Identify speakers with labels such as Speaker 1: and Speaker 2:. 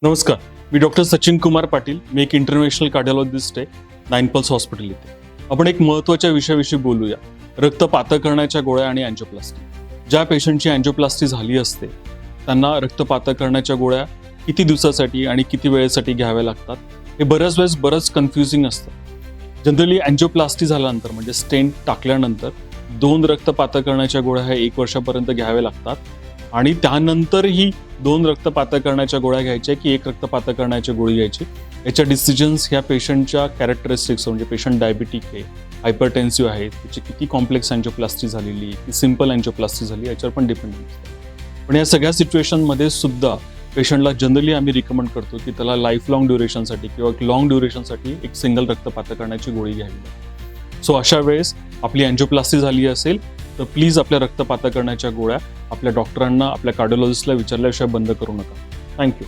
Speaker 1: नमस्कार, मी डॉक्टर सचिन कुमार पाटील. मी एक international cardiologist आहे, 9 पल्स हॉस्पिटल इथे. आपण एक महत्त्वाच्या विषयाविषयी बोलूया, रक्त पातळ करण्याच्या गोळ्या आणि अँजिओप्लास्टी. ज्या पेशंटची अँजिओप्लास्टी झाली असते त्यांना रक्त पातळ करण्याच्या गोळ्या किती दिवसासाठी आणि किती वेळेसाठी घ्याव्या लागतात हे बऱ्याच वेळेस बरंच कन्फ्युजिंग असतं. जनरली अँजिओप्लास्टी झाल्यानंतर म्हणजे स्टेंट टाकल्यानंतर 2 रक्त पातळ करण्याच्या गोळ्या ह्या 1 वर्षापर्यंत घ्याव्या लागतात आणि त्यानंतरही 2 रक्त पातळ करण्याच्या गोळ्या घ्यायच्या की 1 रक्त पातळ करण्याची गोळी घ्यायची, याच्या डिसिजन्स ह्या पेशंटच्या कॅरेक्टरिस्टिक्स म्हणजे पेशंट डायबिटिक आहे, हायपरटेन्सिव्ह आहे, त्याची किती कॉम्प्लेक्स अँजिओप्लास्टी झालेली, की सिम्पल अँजिओप्लास्टी झाली याच्यावर पण डिपेंडेंट असतं. पण या सगळ्या सिच्युएशनमध्ये सुद्धा पेशंटला जनरली आम्ही रिकमेंड करतो की त्याला लाईफ लॉंग ड्युरेशनसाठी किंवा लॉंग ड्युरेशनसाठी एक सिंगल रक्त पातळ करण्याची गोळी घ्यावी. सो अशा वेळेस आपली अँजिओप्लास्टी झाली असेल तर प्लीज आपल्या रक्त पातळ करण्याच्या गोळ्या आपल्या डॉक्टरांना, आपल्या कार्डिओलॉजिस्टला विचारल्याशिवाय बंद करू नका. थँक्यू.